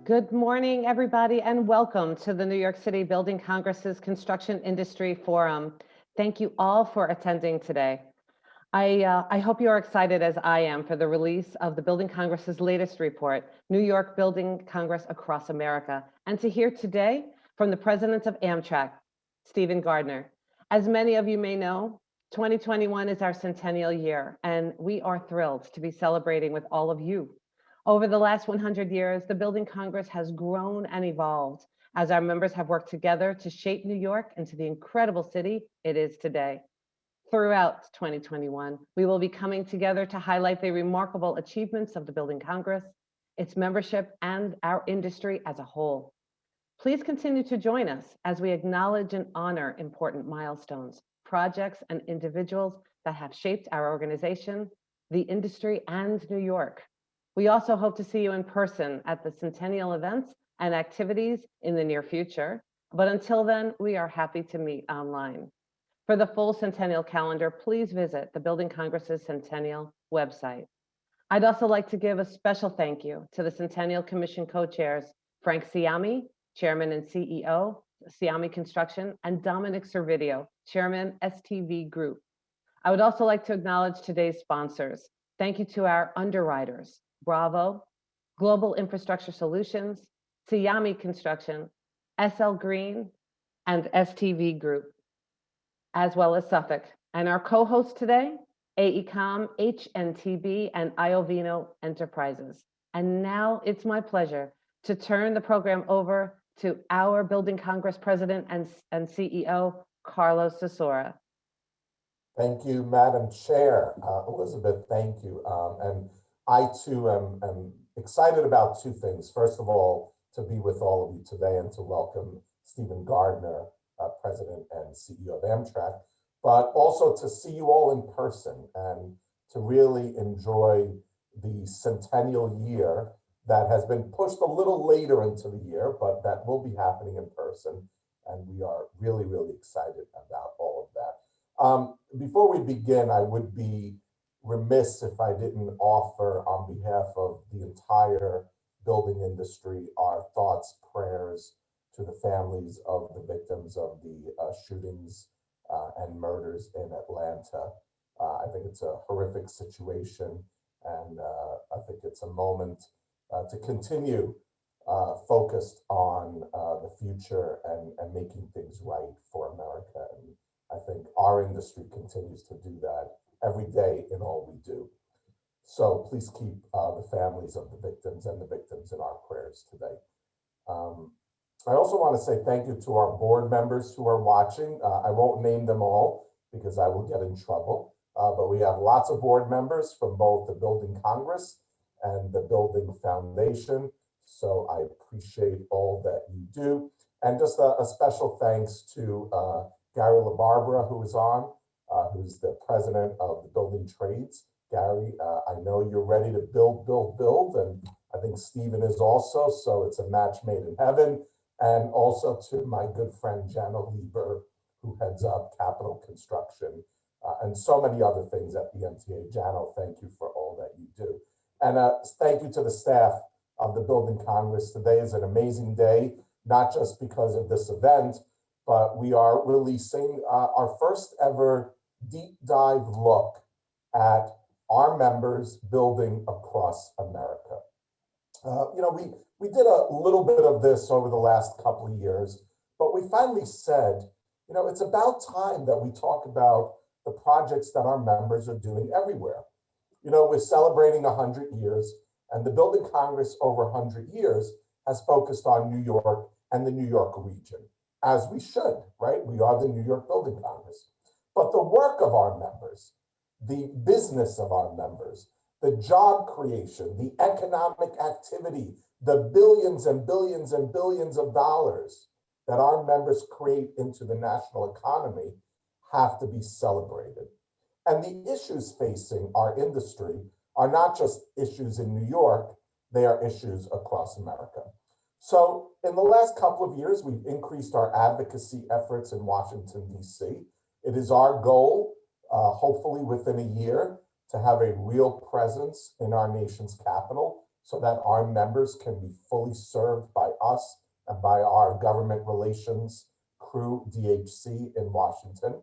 Good morning, everybody, and welcome to the New York City Building Congress's Construction Industry Forum. Thank you all for attending today. I hope you are excited as I am for the release of the Building Congress's latest report, New York Building Congress Across America, and to hear today from the president of Amtrak, Stephen Gardner. As many of you may know, 2021 is our centennial year, and we are thrilled to be celebrating with all of you. Over the last 100 years, the Building Congress has grown and evolved as our members have worked together to shape New York into the incredible city it is today. Throughout 2021, we will be coming together to highlight the remarkable achievements of the Building Congress, its membership, and our industry as a whole. Please continue to join us as we acknowledge and honor important milestones, projects, and individuals that have shaped our organization, the industry, and New York. We also hope to see you in person at the centennial events and activities in the near future. But until then, we are happy to meet online. For the full centennial calendar, please visit the Building Congress's Centennial website. I'd also like to give a special thank you to the Centennial Commission co-chairs, Frank Siami, Chairman and CEO, Siami Construction, and Dominic Servideo, Chairman, STV Group. I would also like to acknowledge today's sponsors. Thank you to our underwriters, Bravo, Global Infrastructure Solutions, Siami Construction, SL Green, and STV Group, as well as Suffolk. And our co-hosts today, AECOM, HNTB, and Iovino Enterprises. And now it's my pleasure to turn the program over to our Building Congress President and CEO, Carlos Sosora. Thank you, Madam Chair. Elizabeth, thank you. And I too am excited about two things. First of all, to be with all of you today and to welcome Stephen Gardner, President and CEO of Amtrak, but also to see you all in person and to really enjoy the centennial year that has been pushed a little later into the year, but that will be happening in person. And we are really, really excited about all of that. Before we begin, I would be remiss if I didn't offer on behalf of the entire building industry our thoughts, prayers to the families of the victims of the shootings and murders in Atlanta. I think it's a horrific situation, and I think it's a moment to continue focused on the future and making things right for America. And I think our industry continues to do that every day in all we do. So please keep the families of the victims and the victims in our prayers today. I also want to say thank you to our board members who are watching. I won't name them all because I will get in trouble, but we have lots of board members from both the Building Congress and the Building Foundation. So I appreciate all that you do. And just a special thanks to Gary LaBarbera, who is on, who's the president of the Building Trades. Gary, I know you're ready to build, and I think Stephen is also, so it's a match made in heaven. And also to my good friend, Jana Lieber, who heads up capital construction, and so many other things at the MTA. Jana, thank you for all that you do. And thank you to the staff of the Building Congress. Today is an amazing day, not just because of this event, but we are releasing our first ever deep dive look at our members building across America. We did a little bit of this over the last couple of years, but we finally said, it's about time that we talk about the projects that our members are doing everywhere. We're celebrating 100 years, and the Building Congress over 100 years has focused on New York and the New York region, as we should, right? We are the New York Building Congress. But the work of our members, the business of our members, the job creation, the economic activity, the billions and billions and billions of dollars that our members create into the national economy have to be celebrated. And the issues facing our industry are not just issues in New York, they are issues across America. So in the last couple of years, we've increased our advocacy efforts in Washington, D.C. It is our goal, hopefully within a year, to have a real presence in our nation's capital so that our members can be fully served by us and by our government relations crew, DHC, in Washington.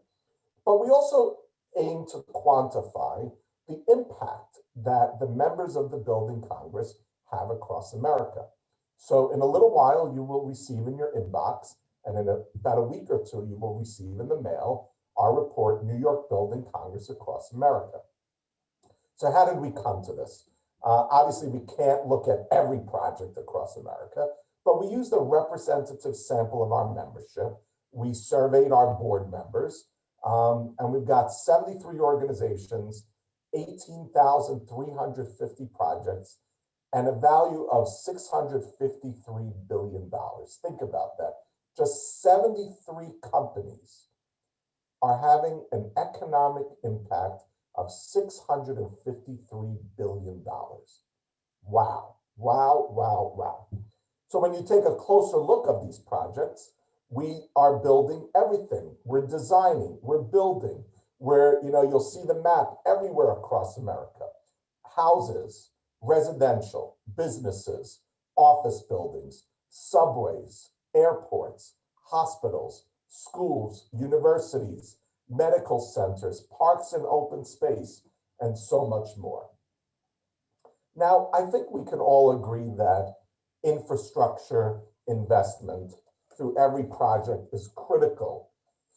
But we also aim to quantify the impact that the members of the Building Congress have across America. So in a little while, you will receive in your inbox, and in about a week or two, you will receive in the mail our report, New York Building Congress Across America. So how did we come to this? Obviously, we can't look at every project across America, but we used a representative sample of our membership. We surveyed our board members, and we've got 73 organizations, 18,350 projects, and a value of $653 billion. Think about that. Just 73 companies are having an economic impact of $653 billion. Wow, wow, wow, wow. So when you take a closer look of these projects, we are building everything. We're designing, we're building, you'll see the map everywhere across America. Houses, residential, businesses, office buildings, subways, airports, hospitals, schools, universities, medical centers, parks and open space, and so much more. Now, I think we can all agree that infrastructure investment through every project is critical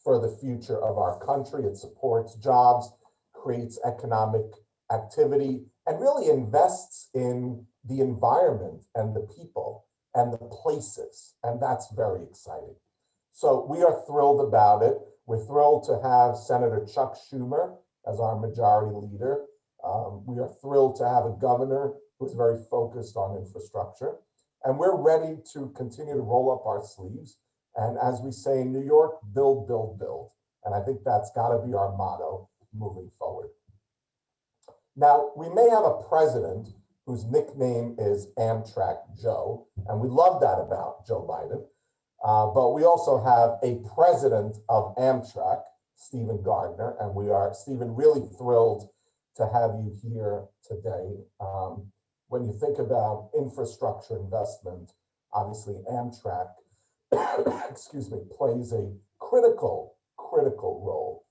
for the future of our country. It supports jobs, creates economic activity, and really invests in the environment and the people and the places, and that's very exciting. So we are thrilled about it. We're thrilled to have Senator Chuck Schumer as our majority leader. We are thrilled to have a governor who's very focused on infrastructure. And we're ready to continue to roll up our sleeves. And as we say in New York, build, build, build. And I think that's got to be our motto moving forward. Now, we may have a president whose nickname is Amtrak Joe, and we love that about Joe Biden. But we also have a president of Amtrak, Stephen Gardner, and we are, Stephen, really thrilled to have you here today. When you think about infrastructure investment, obviously Amtrak, excuse me, plays a critical role.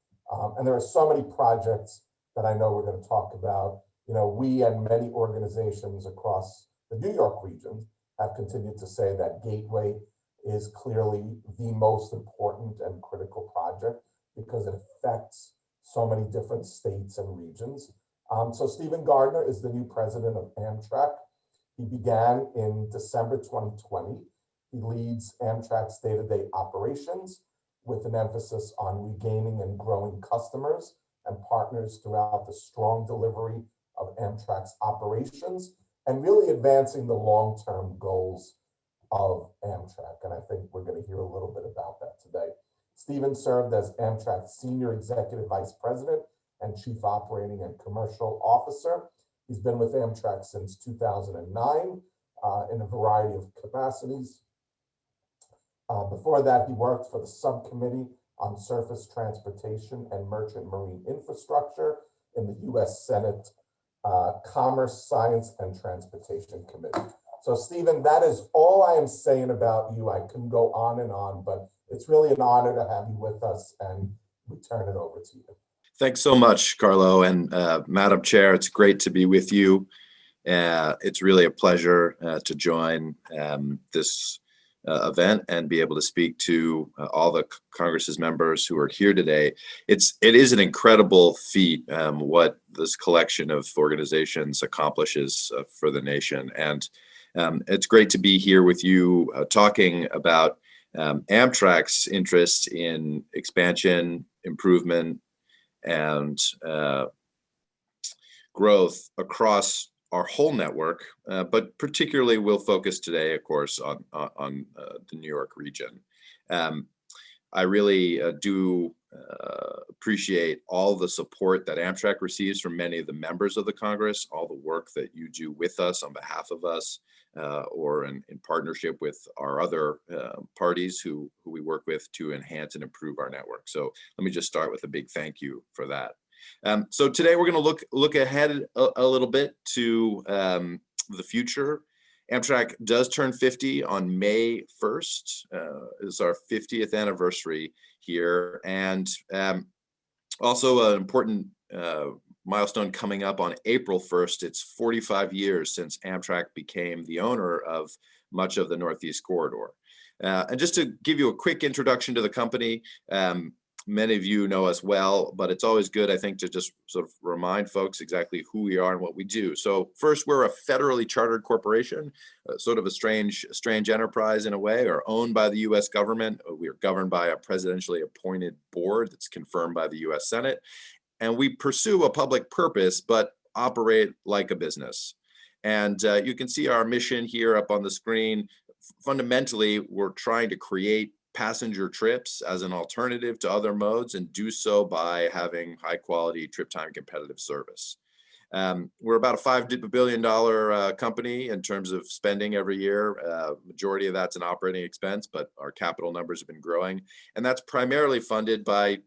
And there are so many projects that I know we're going to talk about. We and many organizations across the New York region have continued to say that Gateway is clearly the most important and critical project because it affects so many different states and regions. So Stephen Gardner is the new president of Amtrak. He began in December 2020. He leads Amtrak's day-to-day operations with an emphasis on regaining and growing customers and partners throughout the strong delivery of Amtrak's operations and really advancing the long-term goals of Amtrak. And I think we're going to hear a little bit about that today. Stephen served as Amtrak's Senior Executive Vice President and Chief Operating and Commercial Officer. He's been with Amtrak since 2009 in a variety of capacities. Before that, he worked for the Subcommittee on Surface Transportation and Merchant Marine Infrastructure in the U.S. Senate Commerce, Science, and Transportation Committee. So, Stephen, that is all I am saying about you. I can go on, but it's really an honor to have you with us, and we turn it over to you. Thanks so much, Carlo, and Madam Chair, it's great to be with you. It's really a pleasure to join this event and be able to speak to all the Congress's members who are here today. It is an incredible feat what this collection of organizations accomplishes for the nation. And it's great to be here with you talking about Amtrak's interest in expansion, improvement, and growth across our whole network, but particularly we'll focus today, of course, on the New York region. I really do appreciate all the support that Amtrak receives from many of the members of the Congress, all the work that you do with us on behalf of us, or in partnership with our other parties who we work with to enhance and improve our network. So let me just start with a big thank you for that. So today we're going to look ahead a little bit to the future. Amtrak does turn 50 on May 1st. It's our 50th anniversary here. And also an important milestone coming up on April 1st. It's 45 years since Amtrak became the owner of much of the Northeast Corridor. And just to give you a quick introduction to the company, many of you know us well, but it's always good, I think, to just sort of remind folks exactly who we are and what we do. So first, we're a federally chartered corporation, sort of a strange enterprise in a way, or owned by the US government. We are governed by a presidentially appointed board that's confirmed by the US Senate. And we pursue a public purpose, but operate like a business. And you can see our mission here up on the screen. Fundamentally, we're trying to create passenger trips as an alternative to other modes, and do so by having high quality trip time competitive service. We're about a $5 billion company in terms of spending every year. Majority of that's an operating expense, but our capital numbers have been growing. And that's primarily funded by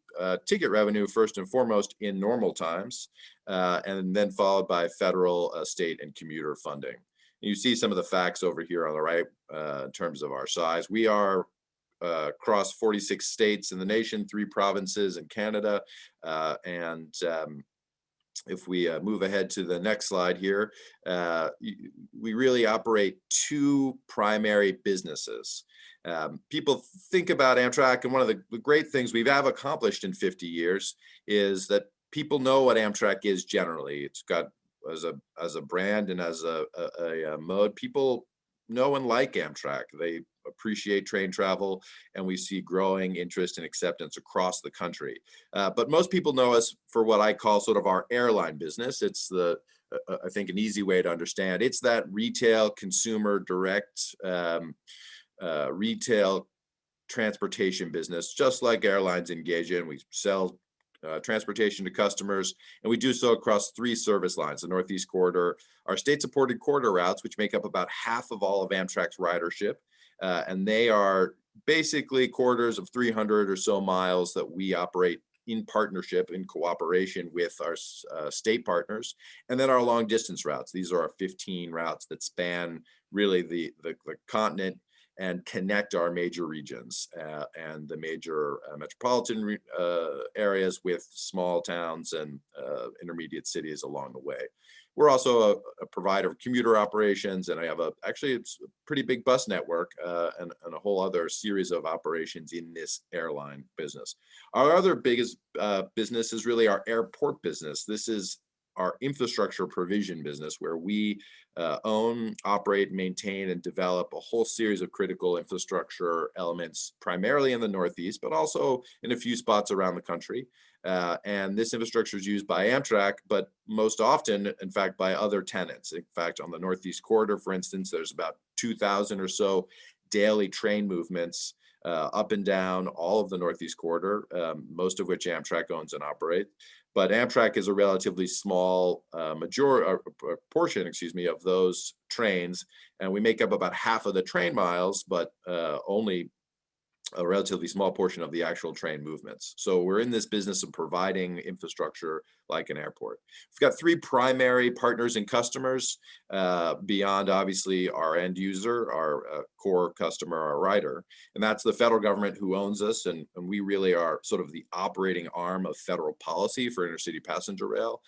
ticket revenue, first and foremost, in normal times, and then followed by federal, state, and commuter funding. You see some of the facts over here on the right in terms of our size. We are across 46 states in the nation, 3 provinces in Canada. If we move ahead to the next slide here, we really operate 2 primary businesses. People think about Amtrak, and one of the great things we have accomplished in 50 years is that people know what Amtrak is generally. It's got, as a brand and as a mode, people know and like Amtrak. They appreciate train travel, and we see growing interest and acceptance across the country. But most people know us for what I call sort of our airline business. It's I think an easy way to understand. It's that retail, consumer, direct retail transportation business, just like airlines engage in. We sell transportation to customers, and we do so across 3 service lines: the Northeast Corridor, our state-supported corridor routes, which make up about half of all of Amtrak's ridership. And they are basically corridors of 300 or so miles that we operate in partnership, in cooperation with our state partners. And then our long distance routes. These are our 15 routes that span really the continent and connect our major regions and the major metropolitan areas with small towns and intermediate cities along the way. We're also a provider of commuter operations, and I have actually it's a pretty big bus network and a whole other series of operations in this airline business. Our other biggest business is really our airport business. This is our infrastructure provision business, where we own, operate, maintain, and develop a whole series of critical infrastructure elements, primarily in the Northeast, but also in a few spots around the country. And this infrastructure is used by Amtrak, but most often, in fact, by other tenants. In fact, on the Northeast Corridor, for instance, there's about 2,000 or so daily train movements up and down all of the Northeast Corridor, most of which Amtrak owns and operates. But Amtrak is a relatively small portion, of those trains, and we make up about half of the train miles, but only a relatively small portion of the actual train movements. So we're in this business of providing infrastructure like an airport. We've got 3 primary partners and customers beyond, obviously, our end user, our core customer, our rider. And that's the federal government, who owns us. And we really are sort of the operating arm of federal policy for intercity passenger rail.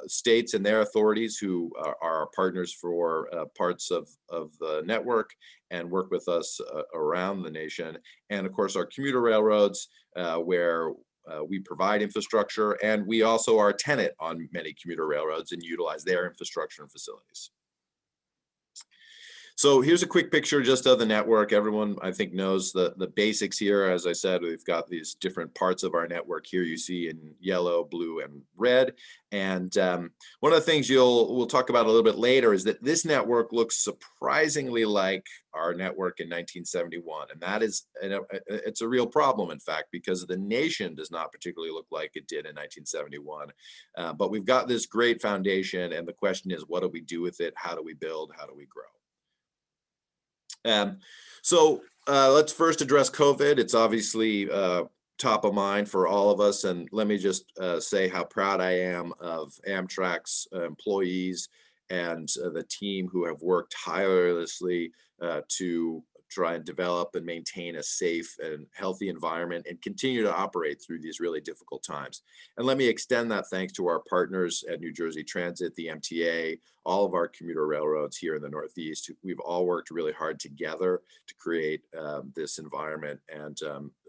States and their authorities, who are our partners for parts of the network and work with us around the nation. And of course, our commuter railroads, where we provide infrastructure, and we also are a tenant on many commuter railroads and utilize their infrastructure and facilities. So here's a quick picture just of the network. Everyone, I think, knows the basics here. As I said, we've got these different parts of our network here you see in yellow, blue, and red. And one of the things we'll talk about a little bit later is that this network looks surprisingly like our network in 1971. And that is, it's a real problem, in fact, because the nation does not particularly look like it did in 1971. But we've got this great foundation, and the question is, what do we do with it? How do we build? How do we grow? So let's first address COVID. It's obviously top of mind for all of us. And let me just say how proud I am of Amtrak's employees and the team who have worked tirelessly to try and develop and maintain a safe and healthy environment and continue to operate through these really difficult times. And let me extend that thanks to our partners at New Jersey Transit, the MTA, all of our commuter railroads here in the Northeast. We've all worked really hard together to create this environment, and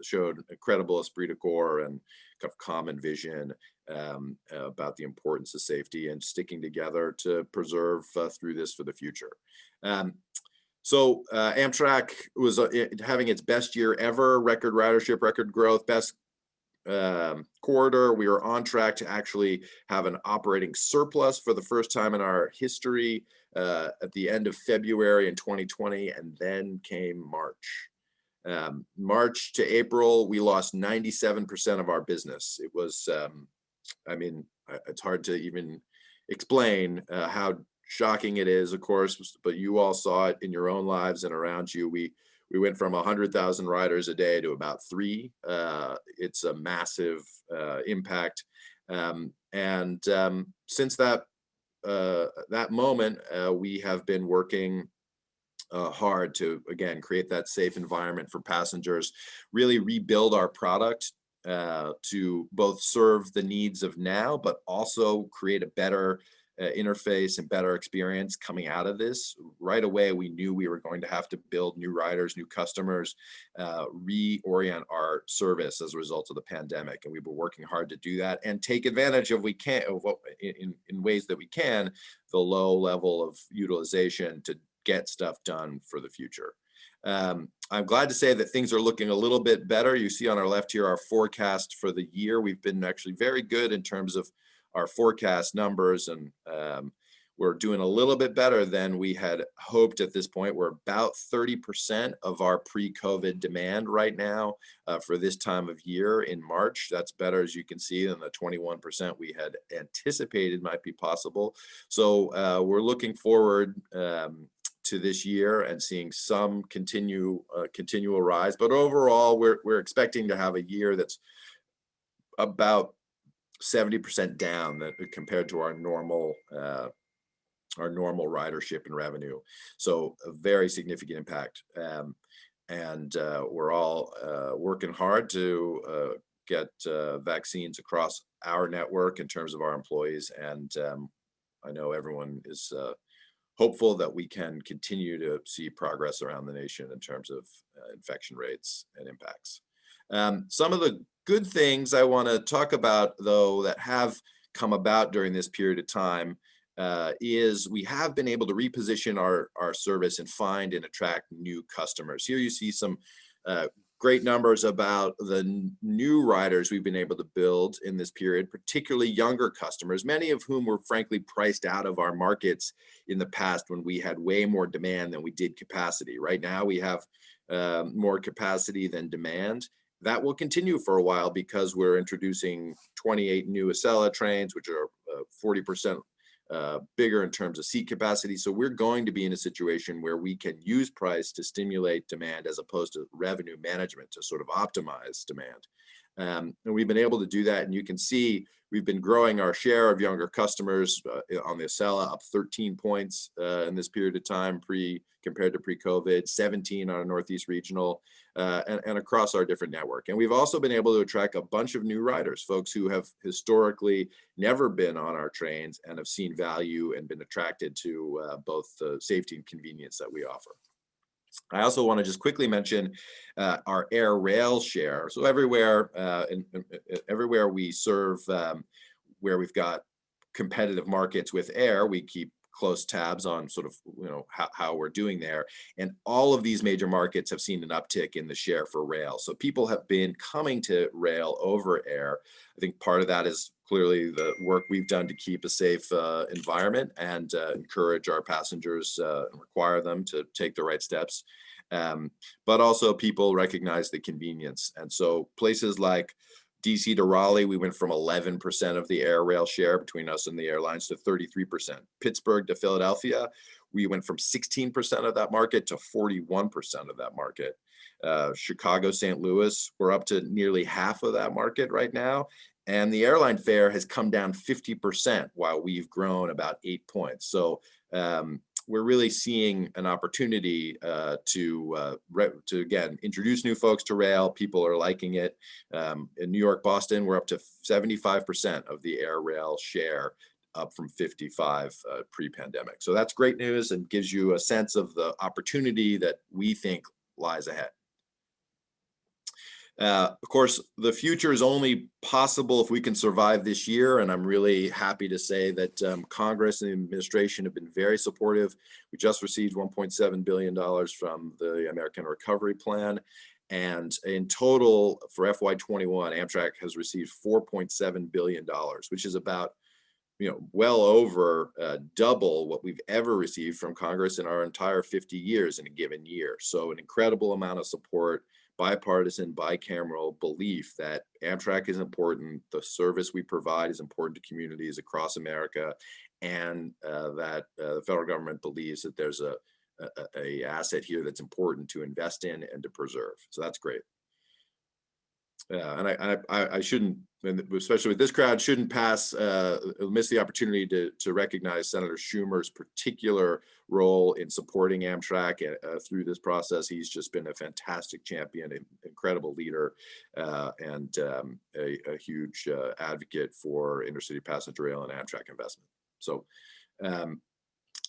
showed incredible esprit de corps and kind of common vision about the importance of safety and sticking together to preserve through this for the future. So Amtrak was having its best year ever, record ridership, record growth, best corridor. We were on track to actually have an operating surplus for the first time in our history at the end of February in 2020, and then came March. March to April, we lost 97% of our business. It was, I mean, it's hard to even explain how shocking it is, of course, but you all saw it in your own lives and around you. We went from 100,000 riders a day to about 3. It's a massive impact. Since that moment, we have been working hard to, again, create that safe environment for passengers, really rebuild our product to both serve the needs of now, but also create a better interface and better experience coming out of this. Right away, we knew we were going to have to build new riders, new customers, reorient our service as a result of the pandemic. And we've been working hard to do that and take advantage of in ways that we can, the low level of utilization to get stuff done for the future. I'm glad to say that things are looking a little bit better. You see on our left here, our forecast for the year. We've been actually very good in terms of our forecast numbers, and we're doing a little bit better than we had hoped at this point. We're about 30% of our pre-COVID demand right now for this time of year in March. That's better, as you can see, than the 21% we had anticipated might be possible. So we're looking forward to this year and seeing some continual rise. But overall, we're expecting to have a year that's about 70% down compared to our normal ridership and revenue. So a very significant impact. We're all working hard to get vaccines across our network in terms of our employees. And I know everyone is hopeful that we can continue to see progress around the nation in terms of infection rates and impacts. Some of the good things I want to talk about, though, that have come about during this period of time is we have been able to reposition our service and find and attract new customers. Here you see some great numbers about the new riders we've been able to build in this period, particularly younger customers, many of whom were frankly priced out of our markets in the past when we had way more demand than we did capacity. Right now we have more capacity than demand. That will continue for a while because we're introducing 28 new Acela trains, which are 40% bigger in terms of seat capacity. So we're going to be in a situation where we can use price to stimulate demand as opposed to revenue management to sort of optimize demand. And we've been able to do that. And you can see we've been growing our share of younger customers on the Acela up 13 points in this period of time compared to pre-COVID, 17 on a Northeast Regional, and across our different network. And we've also been able to attract a bunch of new riders, folks who have historically never been on our trains and have seen value and been attracted to both the safety and convenience that we offer. I also want to just quickly mention our air rail share. So everywhere we serve, where we've got competitive markets with air, we keep close tabs on sort of how we're doing there. And all of these major markets have seen an uptick in the share for rail. So people have been coming to rail over air. I think part of that is clearly the work we've done to keep a safe environment and encourage our passengers and require them to take the right steps. But also people recognize the convenience. And so places like DC to Raleigh, we went from 11% of the air rail share between us and the airlines to 33%. Pittsburgh to Philadelphia, we went from 16% of that market to 41% of that market. Chicago, St. Louis, we're up to nearly half of that market right now. And the airline fare has come down 50% while we've grown about 8 points. So we're really seeing an opportunity to again introduce new folks to rail. People are liking it. In New York, Boston, we're up to 75% of the air rail share, up from 55 pre-pandemic. So that's great news and gives you a sense of the opportunity that we think lies ahead. Of course, the future is only possible if we can survive this year, and I'm really happy to say that Congress and the administration have been very supportive. We just received $1.7 billion from the American Recovery Plan, and in total for FY21, Amtrak has received $4.7 billion, which is about well over double what we've ever received from Congress in our entire 50 years in a given year. So an incredible amount of support, bipartisan, bicameral belief that Amtrak is important, the service we provide is important to communities across America, and that the federal government believes that there's a asset here that's important to invest in and to preserve. So that's great. And I shouldn't, especially with this crowd, shouldn't miss the opportunity to recognize Senator Schumer's particular role in supporting Amtrak through this process. He's just been a fantastic champion, an incredible leader, and a huge advocate for intercity passenger rail and Amtrak investment. So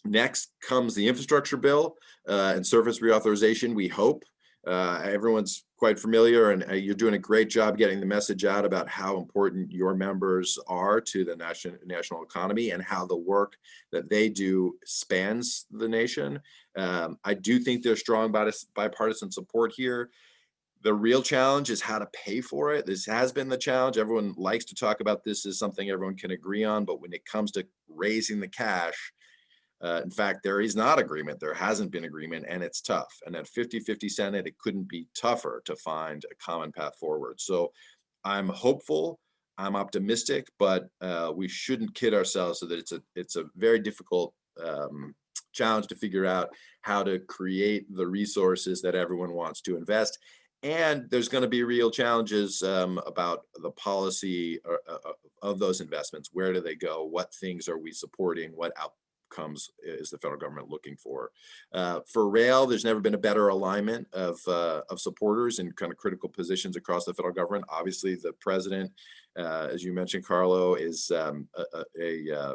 next comes the infrastructure bill and surface reauthorization, we hope. Everyone's quite familiar, and you're doing a great job getting the message out about how important your members are to the national economy and how the work that they do spans the nation. I do think there's strong bipartisan support here. The real challenge is how to pay for it. This has been the challenge. Everyone likes to talk about this as something everyone can agree on, but when it comes to raising the cash, in fact, there is not agreement. There hasn't been agreement, and it's tough. And at 50-50 Senate, it couldn't be tougher to find a common path forward. So I'm hopeful, I'm optimistic, but we shouldn't kid ourselves so that it's a very difficult challenge to figure out how to create the resources that everyone wants to invest. And there's going to be real challenges about the policy of those investments. Where do they go? What things are we supporting? What outcomes is the federal government looking for? For rail, there's never been a better alignment of supporters in kind of critical positions across the federal government. Obviously, the president, as you mentioned, Carlo, is a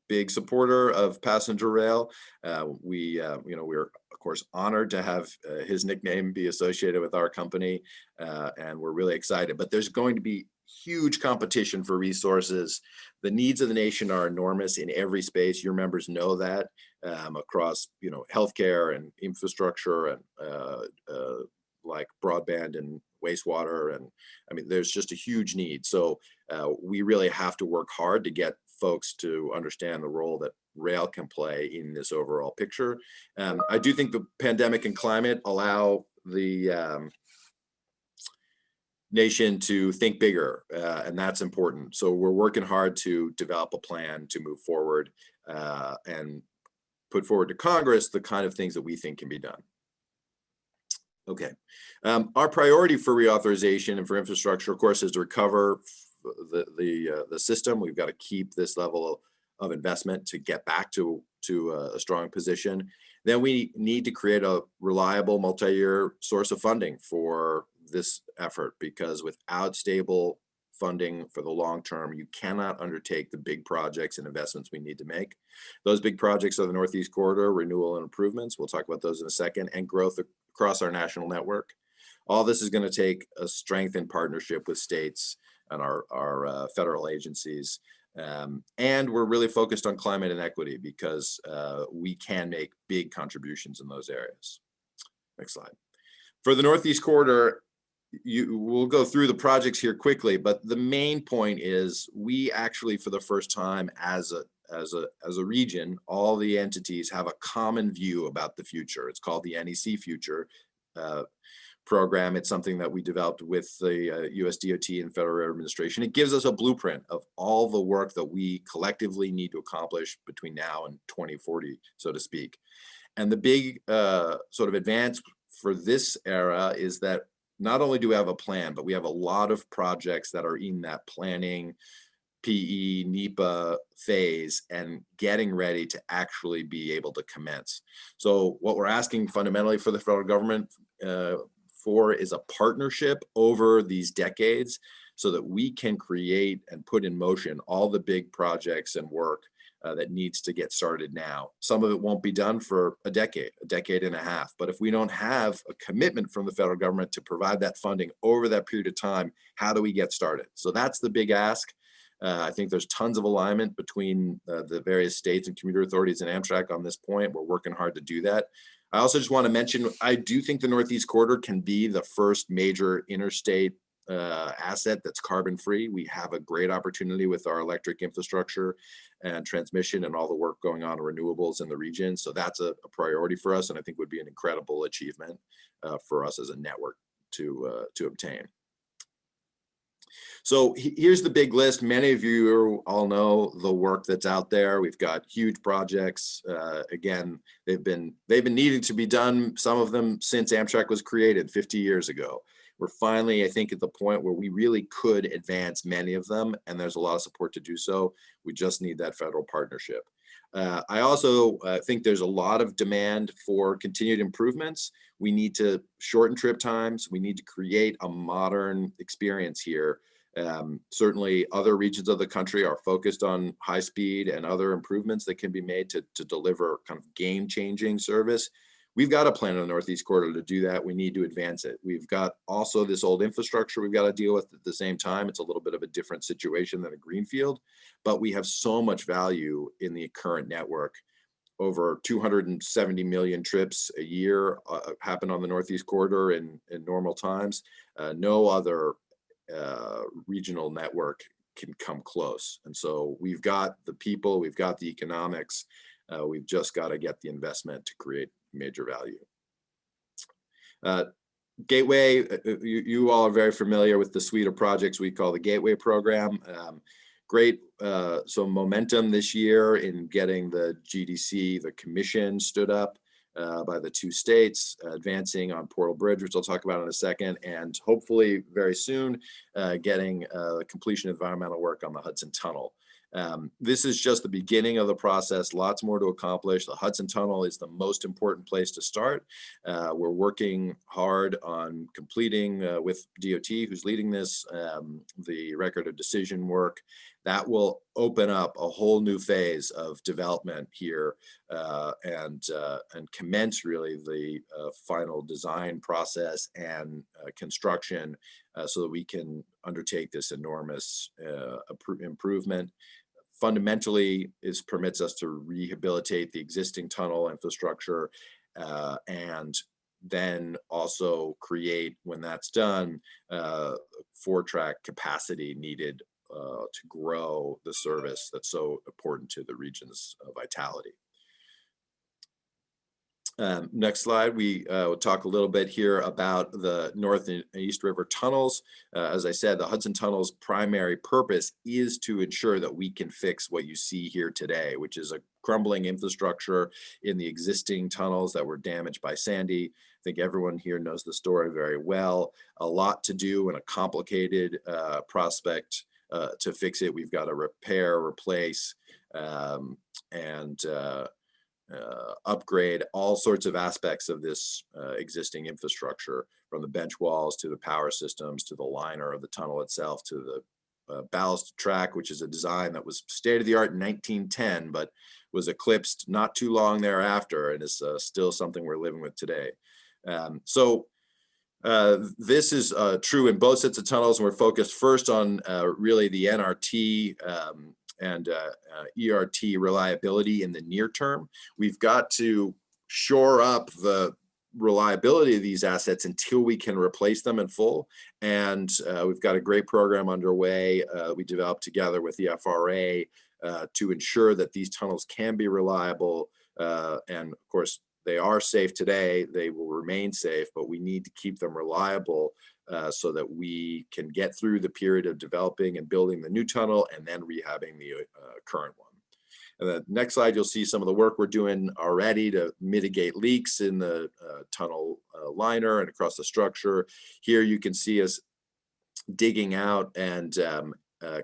big supporter of passenger rail. We're of course honored to have his nickname be associated with our company, and we're really excited. But there's going to be huge competition for resources. The needs of the nation are enormous in every space. Your members know that, across healthcare and infrastructure and like broadband and wastewater, and I mean there's just a huge need. So we really have to work hard to get folks to understand the role that rail can play in this overall picture. I do think the pandemic and climate allow the nation to think bigger, and that's important. So we're working hard to develop a plan to move forward and put forward to Congress the kind of things that we think can be done. Okay, our priority for reauthorization and for infrastructure, of course, is to recover the system. We've got to keep this level of investment to get back to a strong position. Then we need to create a reliable multi-year source of funding for this effort, because without stable funding for the long term, you cannot undertake the big projects and investments we need to make. Those big projects are the Northeast Corridor, renewal and improvements. We'll talk about those in a second, and growth across our national network. All this is going to take a strengthened partnership with states and our federal agencies. And we're really focused on climate and equity because we can make big contributions in those areas. Next slide. For the Northeast Corridor, we'll go through the projects here quickly, but the main point is we actually, for the first time as a region, all the entities have a common view about the future. It's called the NEC Future program. It's something that we developed with the US DOT and Federal Railroad Administration. It gives us a blueprint of all the work that we collectively need to accomplish between now and 2040, so to speak. And the big sort of advance for this era is that not only do we have a plan, but we have a lot of projects that are in that planning, PE, NEPA phase and getting ready to actually be able to commence. So what we're asking fundamentally for the federal government for is a partnership over these decades so that we can create and put in motion all the big projects and work that needs to get started now. Some of it won't be done for a decade and a half. But if we don't have a commitment from the federal government to provide that funding over that period of time, how do we get started? So that's the big ask. I think there's tons of alignment between the various states and commuter authorities and Amtrak on this point. We're working hard to do that. I also just want to mention, I do think the Northeast Corridor can be the first major interstate asset that's carbon free. We have a great opportunity with our electric infrastructure and transmission and all the work going on in renewables in the region. So that's a priority for us, and I think would be an incredible achievement for us as a network to obtain. So here's the big list. Many of you all know the work that's out there. We've got huge projects. Again, they've been needing to be done, some of them since Amtrak was created 50 years ago. We're finally, I think, at the point where we really could advance many of them, and there's a lot of support to do so. We just need that federal partnership. I also think there's a lot of demand for continued improvements. We need to shorten trip times. We need to create a modern experience here. Certainly other regions of the country are focused on high speed and other improvements that can be made to deliver kind of game-changing service. We've got a plan on the Northeast Corridor to do that. We need to advance it. We've got also this old infrastructure we've got to deal with at the same time. It's a little bit of a different situation than a greenfield, but we have so much value in the current network. Over 270 million trips a year happen on the Northeast Corridor in normal times. No other regional network can come close. And so we've got the people, we've got the economics, we've just got to get the investment to create major value. Gateway, you all are very familiar with the suite of projects we call the Gateway program. Great, so momentum this year in getting the GDC, the commission stood up by the two states, advancing on Portal Bridge, which I'll talk about in a second, and hopefully very soon getting completion of environmental work on the Hudson Tunnel. This is just the beginning of the process, lots more to accomplish. The Hudson Tunnel is the most important place to start. We're working hard on completing with DOT, who's leading this, the record of decision work. That will open up a whole new phase of development here and commence really the final design process and construction so that we can undertake this enormous improvement. Fundamentally, this permits us to rehabilitate the existing tunnel infrastructure and then also create, when that's done, 4-track capacity needed to grow the service that's so important to the region's vitality. Next slide, we will talk a little bit here about the North and East River tunnels. As I said, the Hudson Tunnel's primary purpose is to ensure that we can fix what you see here today, which is a crumbling infrastructure in the existing tunnels that were damaged by Sandy. I think everyone here knows the story very well. A lot to do and a complicated prospect to fix it. We've got to repair, replace, and upgrade all sorts of aspects of this existing infrastructure, from the bench walls to the power systems to the liner of the tunnel itself to the ballast track, which is a design that was state-of-the-art in 1910 but was eclipsed not too long thereafter and is still something we're living with today. This is true in both sets of tunnels, and we're focused first on really the NRT and ERT reliability in the near term. We've got to shore up the reliability of these assets until we can replace them in full. And we've got a great program underway we developed together with the FRA to ensure that these tunnels can be reliable. And of course, they are safe today, they will remain safe, but we need to keep them reliable so that we can get through the period of developing and building the new tunnel and then rehabbing the current one. The next slide, you'll see some of the work we're doing already to mitigate leaks in the tunnel liner and across the structure. Here you can see us digging out and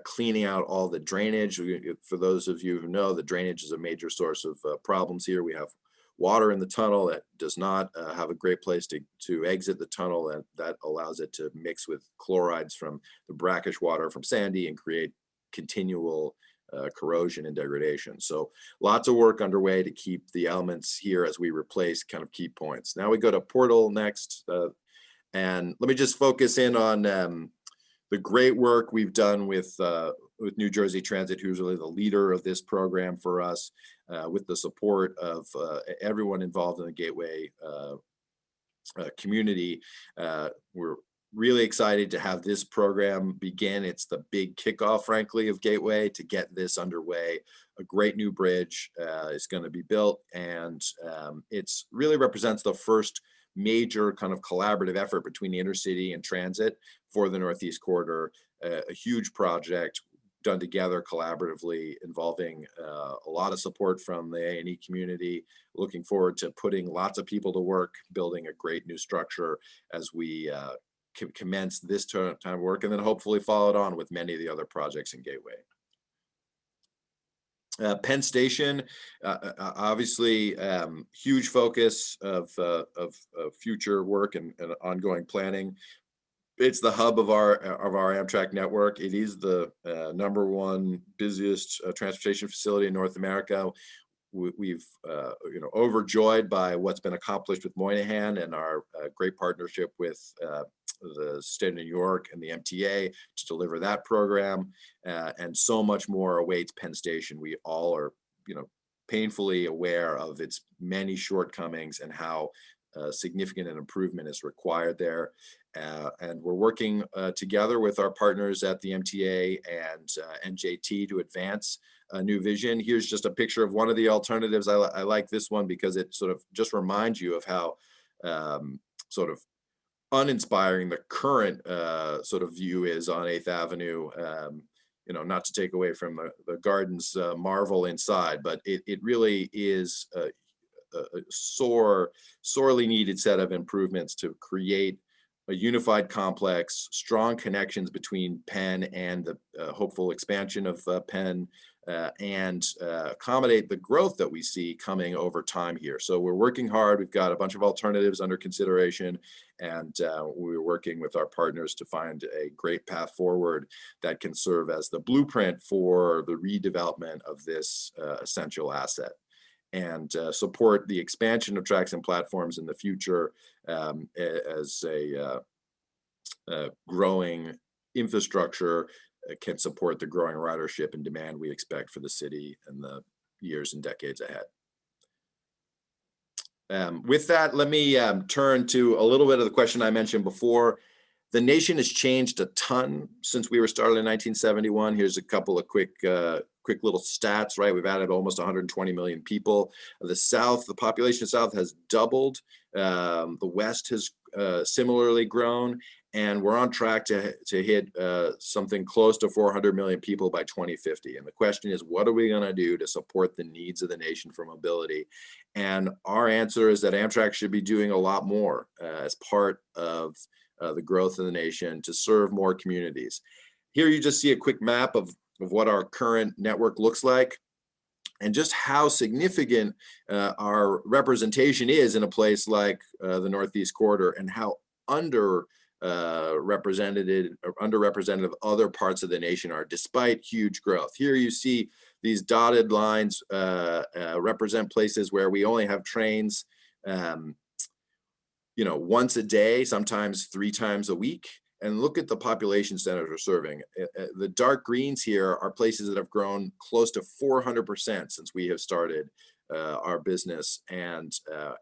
cleaning out all the drainage. For those of you who know, the drainage is a major source of problems here. We have water in the tunnel that does not have a great place to exit the tunnel, and that allows it to mix with chlorides from the brackish water from Sandy and create continual corrosion and degradation. So lots of work underway to keep the elements here as we replace kind of key points. Now we go to Portal next. And let me just focus in on the great work we've done with New Jersey Transit, who's really the leader of this program for us, with the support of everyone involved in the Gateway community. We're really excited to have this program begin. It's the big kickoff, frankly, of Gateway to get this underway. A great new bridge is going to be built, and it's really represents the first major kind of collaborative effort between the intercity and transit for the Northeast Corridor. A huge project done together collaboratively, involving a lot of support from the A&E community. Looking forward to putting lots of people to work, building a great new structure as we commence this time of work, and then hopefully follow it on with many of the other projects in Gateway. Penn Station, obviously, huge focus of future work and ongoing planning. It's the hub of our Amtrak network. It is the #1 busiest transportation facility in North America. We've overjoyed by what's been accomplished with Moynihan and our great partnership with the state of New York and the MTA to deliver that program, and so much more awaits Penn Station. We all are, painfully aware of its many shortcomings and how significant an improvement is required there. And we're working together with our partners at the MTA and NJT to advance a new vision. Here's just a picture of one of the alternatives. I like this one because it sort of just reminds you of how sort of uninspiring the current sort of view is on 8th Avenue. Not to take away from the garden's marvel inside, but it really is a sorely needed set of improvements to create a unified complex, strong connections between Penn and the hopeful expansion of Penn, and accommodate the growth that we see coming over time here. So we're working hard. We've got a bunch of alternatives under consideration, and we're working with our partners to find a great path forward that can serve as the blueprint for the redevelopment of this essential asset, and support the expansion of tracks and platforms in the future as a growing infrastructure can support the growing ridership and demand we expect for the city in the years and decades ahead. With that, let me turn to a little bit of the question I mentioned before. The nation has changed a ton since we were started in 1971. Here's a couple of quick little stats, right? We've added almost 120 million people. The population of the South has doubled. The West has similarly grown, and we're on track to hit something close to 400 million people by 2050. And the question is, what are we going to do to support the needs of the nation for mobility? And our answer is that Amtrak should be doing a lot more as part of the growth of the nation to serve more communities. Here you just see a quick map of what our current network looks like, and just how significant our representation is in a place like the Northeast Corridor, and how underrepresented other parts of the nation are, despite huge growth. Here you see these dotted lines represent places where we only have trains once a day, sometimes 3 times a week. And look at the population centers we're serving. The dark greens here are places that have grown close to 400% since we have started our business, and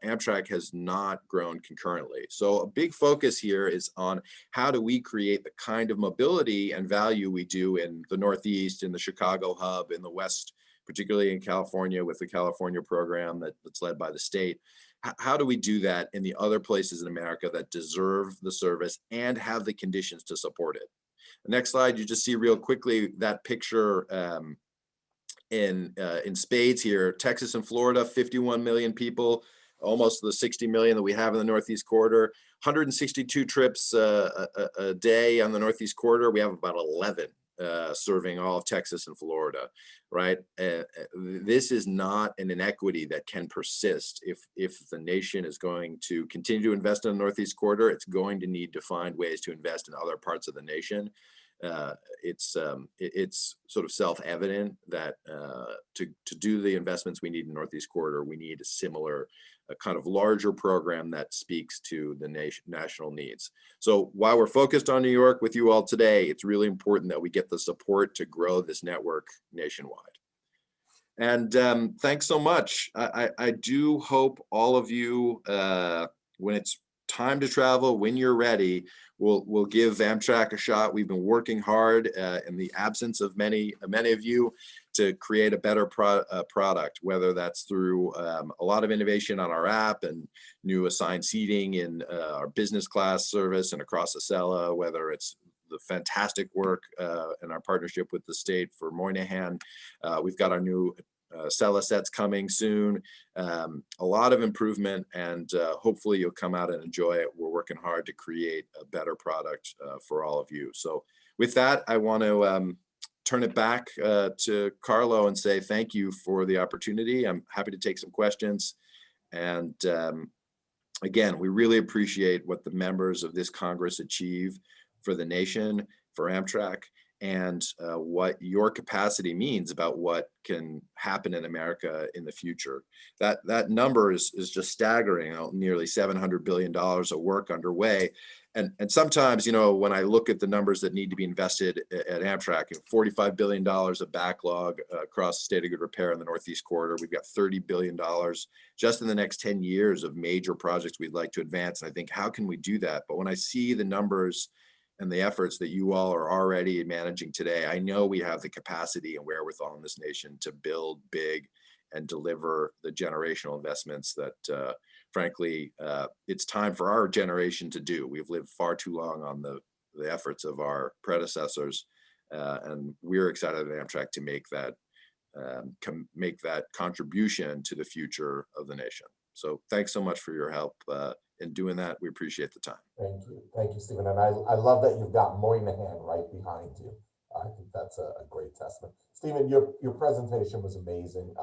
Amtrak has not grown concurrently. So a big focus here is on how do we create the kind of mobility and value we do in the Northeast, in the Chicago hub, in the West, particularly in California with the California program that's led by the state. How do we do that in the other places in America that deserve the service and have the conditions to support it? The next slide, you just see real quickly that picture in spades here. Texas and Florida, 51 million people, almost the 60 million that we have in the Northeast Corridor. 162 trips a day on the Northeast Corridor. We have about 11 serving all of Texas and Florida, right? This is not an inequity that can persist. If the nation is going to continue to invest in the Northeast Corridor, it's going to need to find ways to invest in other parts of the nation. It's sort of self-evident that to do the investments we need in Northeast Corridor, we need a similar kind of larger program that speaks to the national needs. So while we're focused on New York with you all today, it's really important that we get the support to grow this network nationwide. And thanks so much. I do hope all of you, when it's time to travel, when you're ready, we'll give Amtrak a shot. We've been working hard in the absence of many of you to create a better product, whether that's through a lot of innovation on our app and new assigned seating in our business class service and across Acela, whether it's the fantastic work in our partnership with the state for Moynihan. We've got our new Acela sets coming soon. A lot of improvement, and hopefully you'll come out and enjoy it. We're working hard to create a better product for all of you. So with that, I want to turn it back to Carlo and say thank you for the opportunity. I'm happy to take some questions. And again, we really appreciate what the members of this Congress achieve for the nation, for Amtrak, and what your capacity means about what can happen in America in the future. That number is just staggering. Nearly $700 billion of work underway. And sometimes, you know, when I look at the numbers that need to be invested at Amtrak, $45 billion of backlog across the state of good repair in the Northeast Corridor. We've got $30 billion just in the next 10 years of major projects we'd like to advance. And I think, how can we do that? But when I see the numbers and the efforts that you all are already managing today, I know we have the capacity and wherewithal in this nation to build big and deliver the generational investments that, frankly, it's time for our generation to do. We've lived far too long on the efforts of our predecessors, and we're excited at Amtrak to make that contribution to the future of the nation. So thanks so much for your help in doing that. We appreciate the time. Thank you, Stephen. And I love that you've got Moynihan right behind you. I think that's a great testament. Stephen, your presentation was amazing.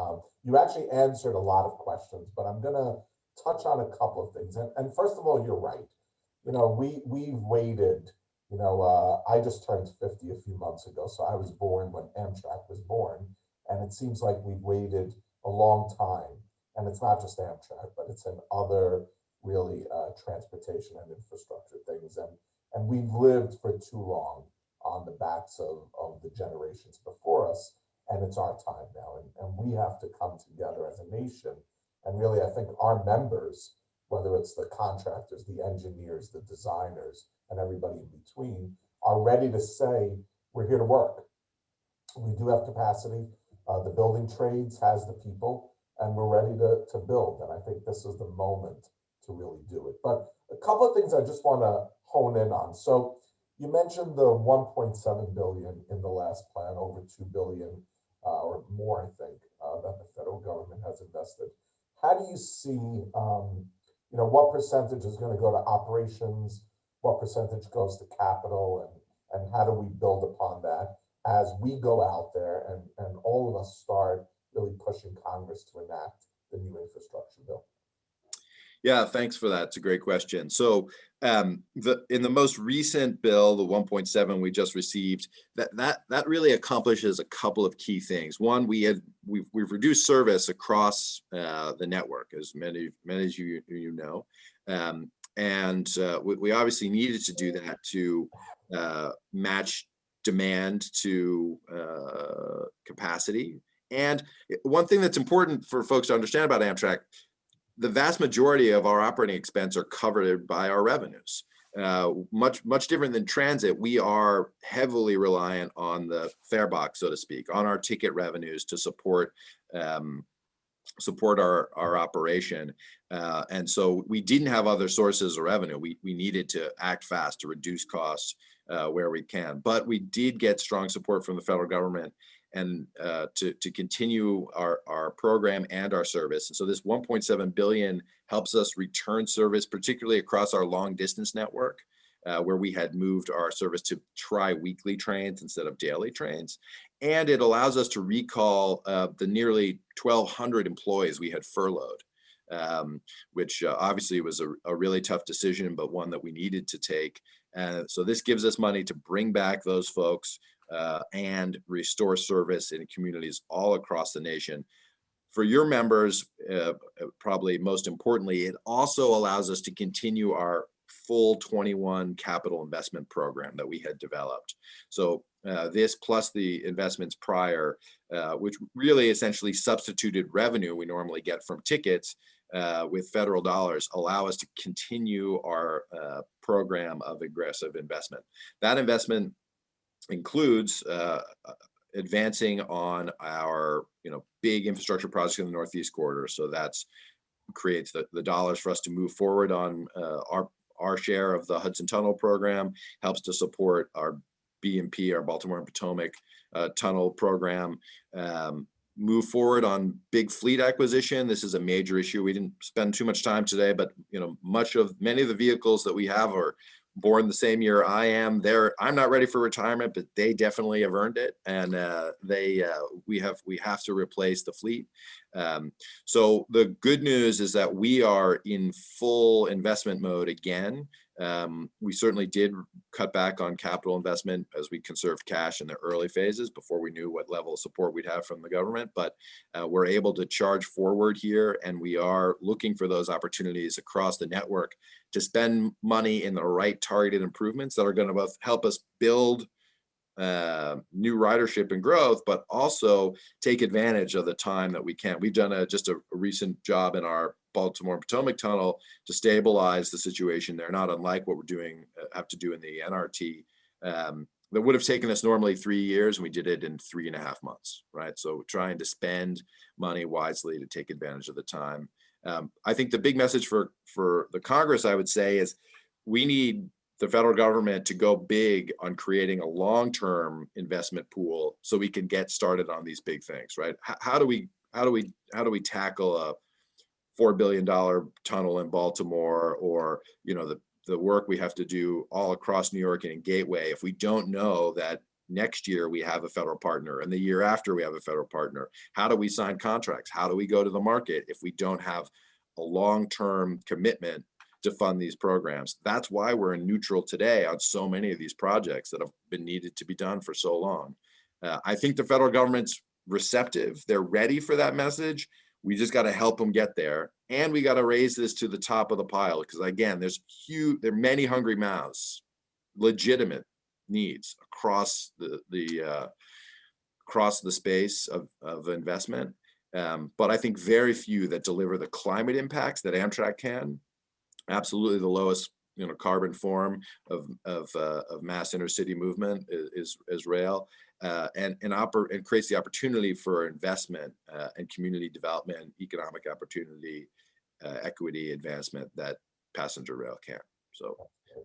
You actually answered a lot of questions, but I'm gonna touch on a couple of things. And first of all, you're right. You know, we've waited. You know, I just turned 50 a few months ago, so I was born when Amtrak was born, and it seems like we've waited a long time. And it's not just Amtrak, but it's in other really transportation and infrastructure things. And we've lived for too long on the backs of the generations before us, and it's our time now. And we have to come together as a nation. And really, I think our members, whether it's the contractors, the engineers, the designers, and everybody in between, are ready to say, we're here to work. We do have capacity. The building trades has the people, and we're ready to build. And I think this is the moment to really do it. But a couple of things I just want to hone in on. So you mentioned the 1.7 billion in the last plan, over 2 billion or more, I think, that the federal government has invested. How do you see, you know, what percentage is going to go to operations, what percentage goes to capital, and how do we build upon that as we go out there and all of us start really pushing Congress to enact the new infrastructure bill? Yeah, thanks for that. It's a great question. So in the most recent bill, the 1.7 we just received, that really accomplishes a couple of key things. One, we've reduced service across the network, as many as you know, and we obviously needed to do that to match demand to capacity. And one thing that's important for folks to understand about Amtrak, the vast majority of our operating expense are covered by our revenues. Much different than transit, we are heavily reliant on the fare box, so to speak, on our ticket revenues to support our operation. And so we didn't have other sources of revenue. We needed to act fast to reduce costs where we can. But we did get strong support from the federal government. and to continue our program and our service. And so this 1.7 billion helps us return service, particularly across our long distance network, where we had moved our service to tri-weekly trains instead of daily trains. And it allows us to recall the nearly 1,200 employees we had furloughed, which obviously was a really tough decision, but one that we needed to take. So this gives us money to bring back those folks and restore service in communities all across the nation. For your members, probably most importantly, it also allows us to continue our full 21 capital investment program that we had developed. So this plus the investments prior, which really essentially substituted revenue we normally get from tickets with federal dollars, allow us to continue our program of aggressive investment. That investment includes advancing on our big infrastructure projects in the Northeast Corridor. So that's creates the dollars for us to move forward on our share of the Hudson Tunnel program, helps to support our BMP, our Baltimore and Potomac tunnel program, move forward on big fleet acquisition. This is a major issue. We didn't spend too much time today, but many of the vehicles that we have are born the same year I am. I'm not ready for retirement, but they definitely have earned it, and we have to replace the fleet. So the good news is that we are in full investment mode again. We certainly did cut back on capital investment as we conserved cash in the early phases before we knew what level of support we'd have from the government, but we're able to charge forward here, and we are looking for those opportunities across the network to spend money in the right targeted improvements that are going to both help us build new ridership and growth, but also take advantage of the time that we can. We've done just a recent job in our Baltimore and Potomac tunnel to stabilize the situation there, not unlike what we're have to do in the NRT. That would have taken us normally 3 years, and we did it in 3.5 months, right? So trying to spend money wisely to take advantage of the time. I think the big message for the Congress, I would say, is we need the federal government to go big on creating a long-term investment pool so we can get started on these big things, right? How do we tackle a $4 billion tunnel in Baltimore, or the work we have to do all across New York and in Gateway if we don't know that next year we have a federal partner and the year after we have a federal partner? How do we sign contracts? How do we go to the market if we don't have a long-term commitment to fund these programs? That's why we're in neutral today on so many of these projects that have been needed to be done for so long. I think the federal government's receptive. They're ready for that message. We just got to help them get there, and we got to raise this to the top of the pile, because again, there are many hungry mouths, legitimate needs across the space of investment. But I think very few that deliver the climate impacts that Amtrak can. Absolutely, the lowest carbon form of mass intercity movement is rail, and creates the opportunity for investment and community development, economic opportunity, equity advancement that passenger rail can't. So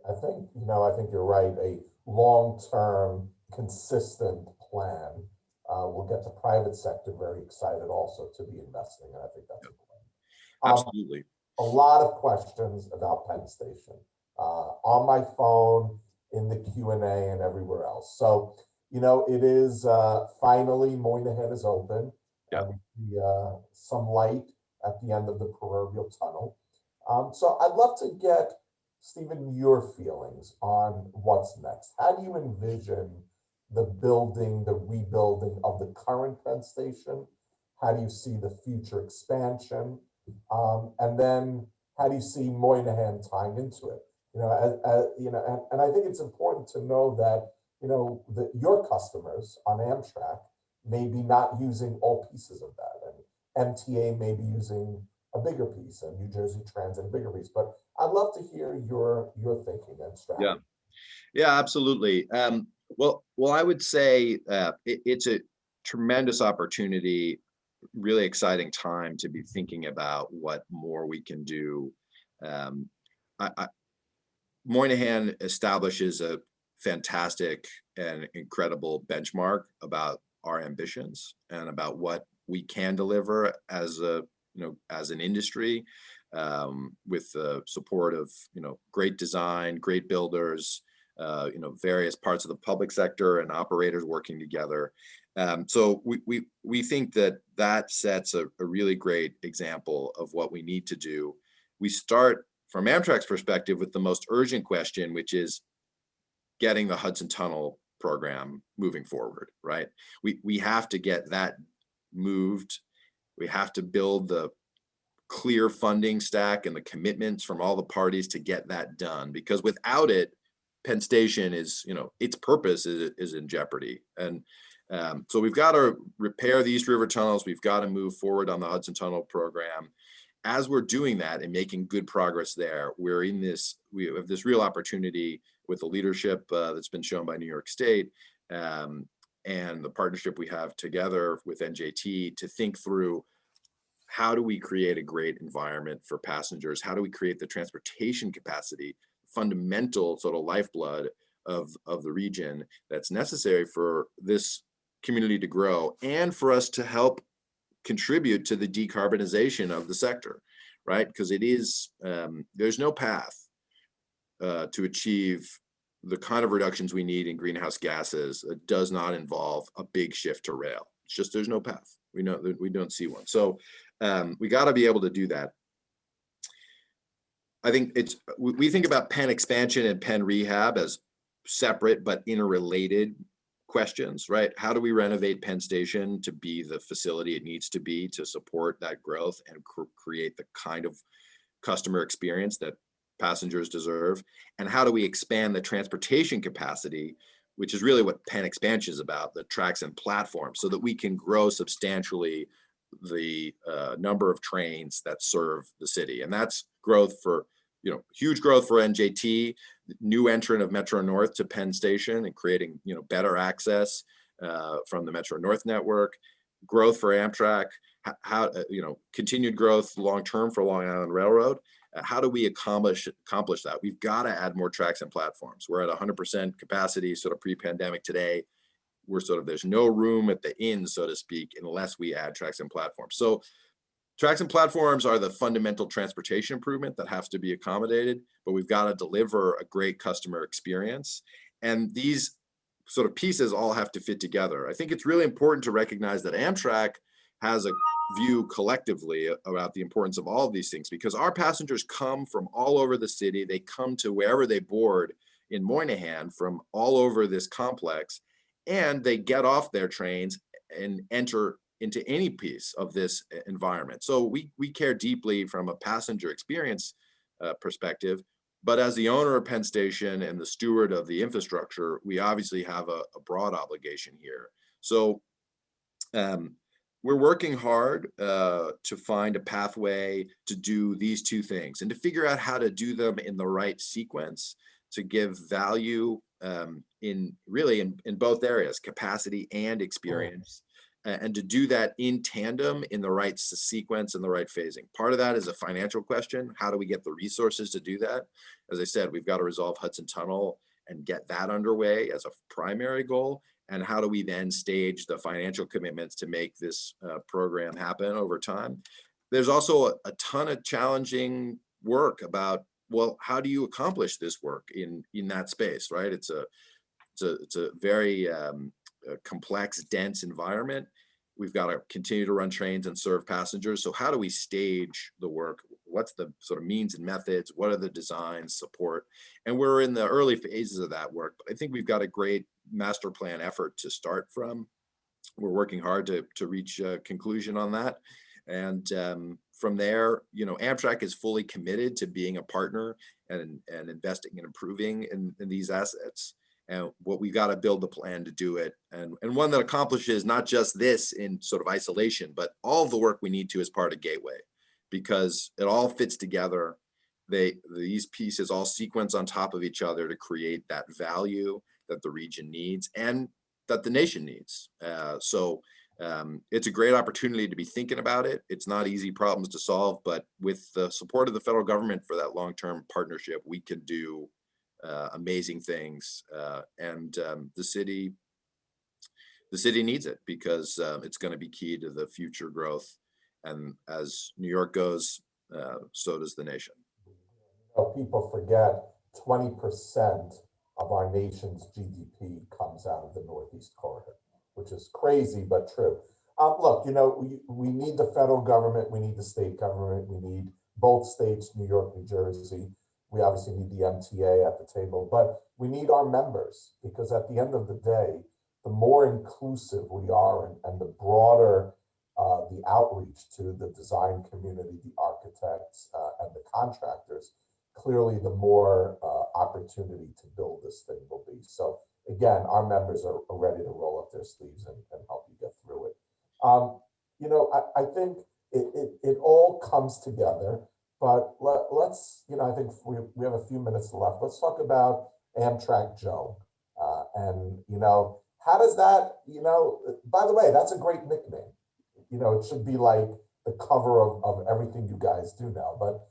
I think you're right. A long-term, consistent plan will get the private sector very excited also to be investing, and I think that's important. Absolutely. A lot of questions about Penn Station on my phone, in the Q&A, and everywhere else. So, it is finally Moynihan is open. Yeah. Some light at the end of the proverbial tunnel. So I'd love to get, Stephen, your feelings on what's next. How do you envision the rebuilding of the current Penn Station? How do you see the future expansion? And then how do you see Moynihan tying into it? And I think it's important to know that, that your customers on Amtrak may be not using all pieces of that, and MTA may be using a bigger piece, and New Jersey Transit a bigger piece. But I'd love to hear your thinking and strategy. Yeah, absolutely. Well, I would say it's a tremendous opportunity, really exciting time to be thinking about what more we can do. Moynihan establishes a fantastic and incredible benchmark about our ambitions and about what we can deliver as a, as an industry, with the support of, great design, great builders, various parts of the public sector and operators working together. So we think that sets a really great example of what we need to do. We start from Amtrak's perspective with the most urgent question, which is getting the Hudson Tunnel program moving forward, right? We have to get that moved. We have to build the clear funding stack and the commitments from all the parties to get that done, because without it, Penn Station is, its purpose is in jeopardy. And so we've got to repair the East River tunnels. We've got to move forward on the Hudson Tunnel program. As we're doing that and making good progress there, we have this real opportunity with the leadership that's been shown by New York State, and the partnership we have together with NJT to think through, how do we create a great environment for passengers? How do we create the transportation capacity, fundamental sort of lifeblood of the region that's necessary for this community to grow and for us to help contribute to the decarbonization of the sector, right? Because it is, there's no path to achieve the kind of reductions we need in greenhouse gases that does not involve a big shift to rail. It's just, there's no path. We know that we don't see one. So we got to be able to do that. I think we think about Penn expansion and Penn rehab as separate but interrelated questions, right? How do we renovate Penn Station to be the facility it needs to be to support that growth and create the kind of customer experience that passengers deserve? And how do we expand the transportation capacity, which is really what Penn expansion is about, the tracks and platforms, so that we can grow substantially the number of trains that serve the city. And that's growth for, huge growth for NJT, new entrant of Metro North to Penn Station and creating, better access from the Metro North network, growth for Amtrak, continued growth long-term for Long Island Railroad. How do we accomplish that? We've got to add more tracks and platforms. We're at 100% capacity, sort of pre-pandemic today. We're there's no room at the inn, so to speak, unless we add tracks and platforms. So tracks and platforms are the fundamental transportation improvement that has to be accommodated, but we've got to deliver a great customer experience. And these sort of pieces all have to fit together. I think it's really important to recognize that Amtrak has a view collectively about the importance of all of these things, because our passengers come from all over the city. They come to wherever they board in Moynihan from all over this complex, and they get off their trains and enter into any piece of this environment. So we care deeply from a passenger experience perspective, but as the owner of Penn Station and the steward of the infrastructure, we obviously have a broad obligation here. So we're working hard to find a pathway to do these two things and to figure out how to do them in the right sequence to give value in both areas, capacity and experience, and to do that in tandem in the right sequence and the right phasing. Part of that is a financial question. How do we get the resources to do that? As I said, we've got to resolve Hudson Tunnel and get that underway as a primary goal. And how do we then stage the financial commitments to make this program happen over time? There's also a ton of challenging work about, well, how do you accomplish this work in that space, right? It's a very complex, dense environment. We've got to continue to run trains and serve passengers. So how do we stage the work? What's the sort of means and methods? What are the designs, support? And we're in the early phases of that work, but I think we've got a great master plan effort to start from. We're working hard to reach a conclusion on that. And from there, Amtrak is fully committed to being a partner and investing and improving in these assets. And what we've got to build the plan to do it, and one that accomplishes not just this in sort of isolation, but all of the work we need to as part of Gateway, because it all fits together. These pieces all sequence on top of each other to create that value that the region needs and that the nation needs. So it's a great opportunity to be thinking about it. It's not easy problems to solve, but with the support of the federal government for that long-term partnership, we can do amazing things. And the city the city needs it because it's going to be key to the future growth. And as New York goes, so does the nation. People forget 20% of our nation's GDP comes out of the Northeast corridor, which is crazy, but true. Look, we need the federal government, we need the state government, we need both states, New York, New Jersey. We obviously need the MTA at the table, but we need our members because at the end of the day, the more inclusive we are and the broader the outreach to the design community, the architects, and the contractors, clearly the more opportunity to build this thing will be. So again, our members are ready to roll up their sleeves and help you get through it. I think it all comes together, but let's, I think we have a few minutes left. Let's talk about Amtrak Joe. And, how does that, by the way, that's a great nickname. It should be like the cover of everything you guys do now, but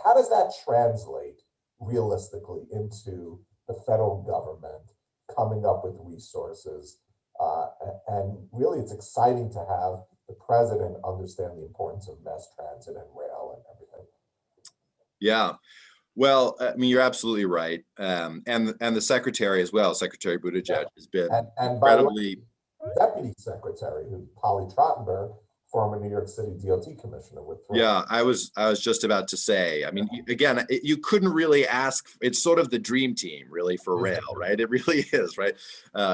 how does that translate realistically into the federal government coming up with resources? And really, it's exciting to have the president understand the importance of mass transit and rail and everything. Yeah. Well, I mean, you're absolutely right. And the secretary as well, Secretary Buttigieg, has been and incredibly. Deputy Secretary, who Polly Trottenberg, former New York City DOT commissioner, with. Yeah, I was just about to say. I mean, again, you couldn't really ask. It's sort of the dream team, really, for rail, right? It really is, right?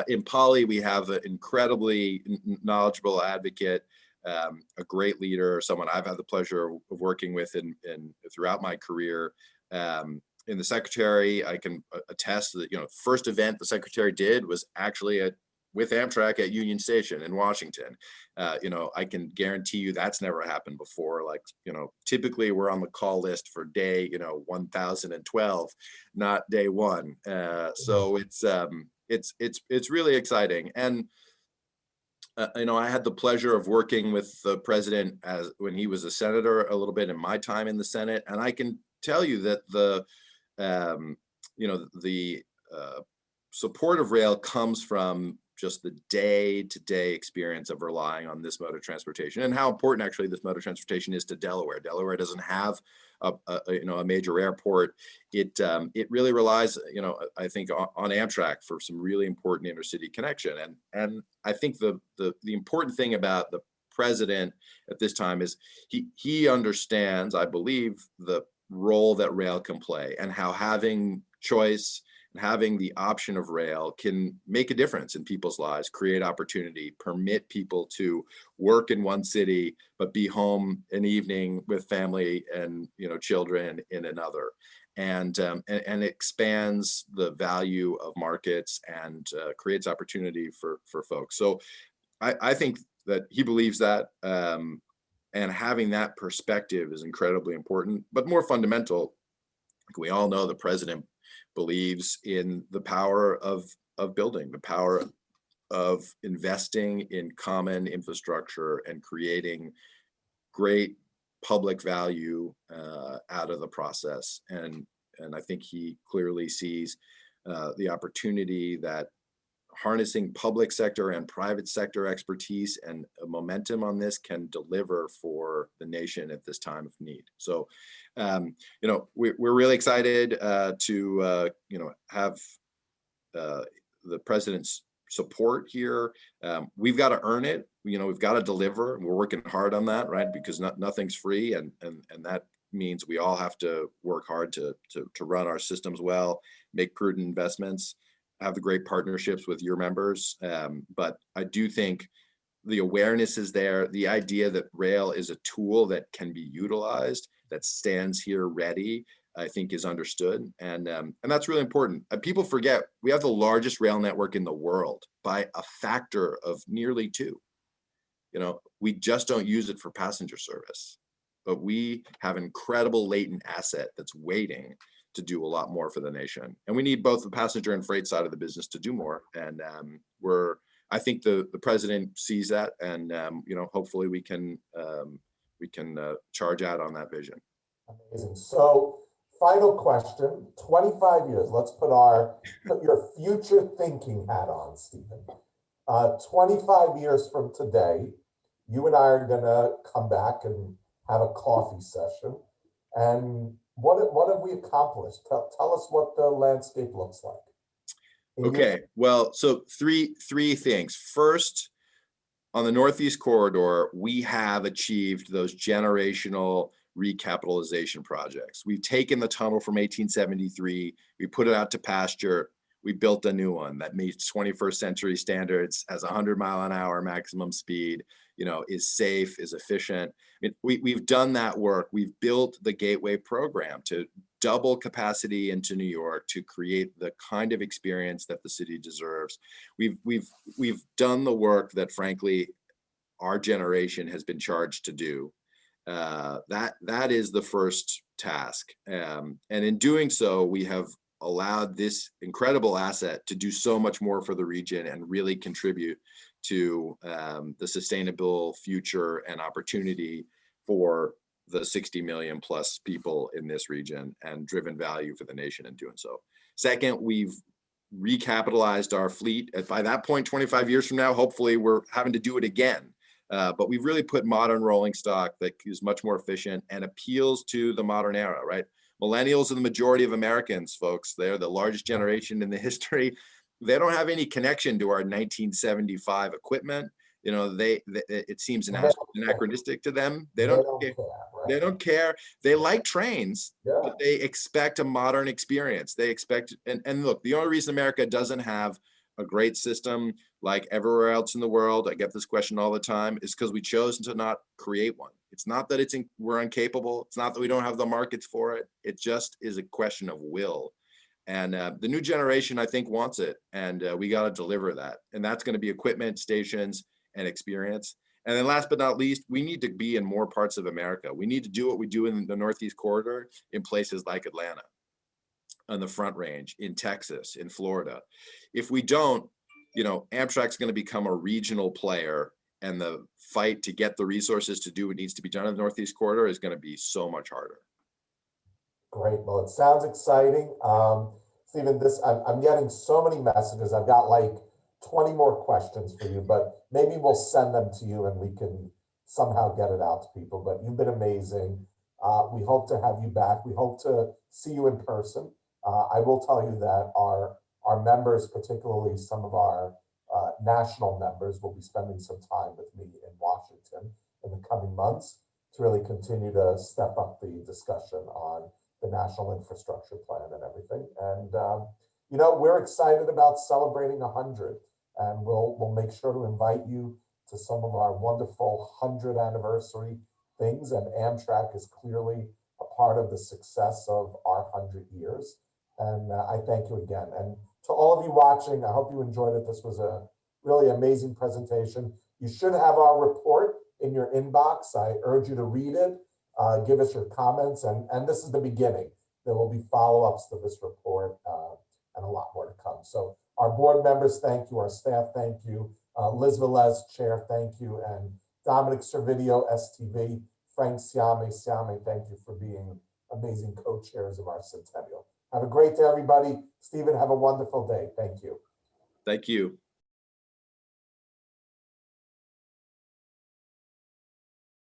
In Polly, we have an incredibly knowledgeable advocate, a great leader, someone I've had the pleasure of working with in throughout my career. In the secretary, I can attest that first event the secretary did was actually with Amtrak at Union Station in Washington. I can guarantee you that's never happened before. Like, typically we're on the call list for day, 1012, not day one. So it's really exciting. And, I had the pleasure of working with the president when he was a senator a little bit in my time in the Senate. And I can tell you that the support of rail comes from just the day-to-day experience of relying on this mode of transportation and how important actually this mode of transportation is to Delaware. Delaware doesn't have a major airport. It really relies, I think on Amtrak for some really important intercity connection. And I think the important thing about the president at this time is he understands, I believe, the role that rail can play and how having choice and having the option of rail can make a difference in people's lives, create opportunity, permit people to work in one city, but be home an evening with family and children in another, and expands the value of markets and creates opportunity for folks. So I think that he believes that, and having that perspective is incredibly important. But more fundamental, we all know the president believes in the power of building, the power of investing in common infrastructure and creating great public value out of the process. And I think he clearly sees the opportunity that harnessing public sector and private sector expertise and momentum on this can deliver for the nation at this time of need. So, we're really excited to have the president's support here. We've got to earn it. We've got to deliver. We're working hard on that, right? Because nothing's free, and that means we all have to work hard to run our systems well, make prudent investments, have the great partnerships with your members. But I do think the awareness is there. The idea that rail is a tool that can be utilized, that stands here ready, I think is understood. And that's really important. People forget we have the largest rail network in the world by a factor of nearly 2. We just don't use it for passenger service, but we have incredible latent asset that's waiting to do a lot more for the nation. And we need both the passenger and freight side of the business to do more. And I think the president sees that, and hopefully we can charge out on that vision. Amazing. So final question, 25 years, let's put your future thinking hat on, Stephen. 25 years from today, you and I are gonna come back and have a coffee session. And what have we accomplished? Tell us what the landscape looks like. Okay, well, so three things. First, on the Northeast Corridor, we have achieved those generational recapitalization projects. We've taken the tunnel from 1873, we put it out to pasture, we built a new one that meets 21st century standards, has 100-mile-an-hour maximum speed, is safe, is efficient. I mean, we've done that work. We've built the Gateway program to double capacity into New York to create the kind of experience that the city deserves. We've done the work that, frankly, our generation has been charged to do. That is the first task, and in doing so, we have allowed this incredible asset to do so much more for the region and really contribute to the sustainable future and opportunity for the 60 million plus people in this region, and driven value for the nation in doing so. Second, we've recapitalized our fleet. By that point, 25 years from now, hopefully we're having to do it again. But we've really put modern rolling stock that is much more efficient and appeals to the modern era, right? Millennials are the majority of Americans, folks. They're the largest generation in the history. They don't have any connection to our 1975 equipment. It seems anachronistic to them. They don't care. Right? They don't care. They like trains, but they expect a modern experience. They expect, and look, the only reason America doesn't have a great system like everywhere else in the world, I get this question all the time, is because we chose to not create one. It's not that we're incapable. It's not that we don't have the markets for it. It just is a question of will. And the new generation, I think, wants it. And we got to deliver that. And that's going to be equipment, stations, and experience. And then last but not least, we need to be in more parts of America. We need to do what we do in the Northeast Corridor in places like Atlanta, on the Front Range, in Texas, in Florida. If we don't, Amtrak's going to become a regional player, and the fight to get the resources to do what needs to be done in the Northeast Corridor is going to be so much harder. Great. Well, it sounds exciting. Stephen, I'm getting so many messages. I've got like 20 more questions for you, but maybe we'll send them to you and we can somehow get it out to people. But you've been amazing. We hope to have you back. We hope to see you in person. I will tell you that our members, particularly some of our national members, will be spending some time with me in Washington in the coming months to really continue to step up the discussion on the national infrastructure plan and everything. And we're excited about celebrating 100, and we'll make sure to invite you to some of our wonderful 100th anniversary things. And Amtrak is clearly a part of the success of our 100 years. And I thank you again. And to all of you watching, I hope you enjoyed it. This was a really amazing presentation. You should have our report in your inbox. I urge you to read it. Give us your comments, and this is the beginning. There will be follow-ups to this report and a lot more to come. So our board members, thank you. Our staff, thank you. Liz Velez, Chair, thank you. And Dominic Servideo, STV, Frank Siame, thank you for being amazing co-chairs of our centennial. Have a great day, everybody. Stephen, have a wonderful day. Thank you. Thank you.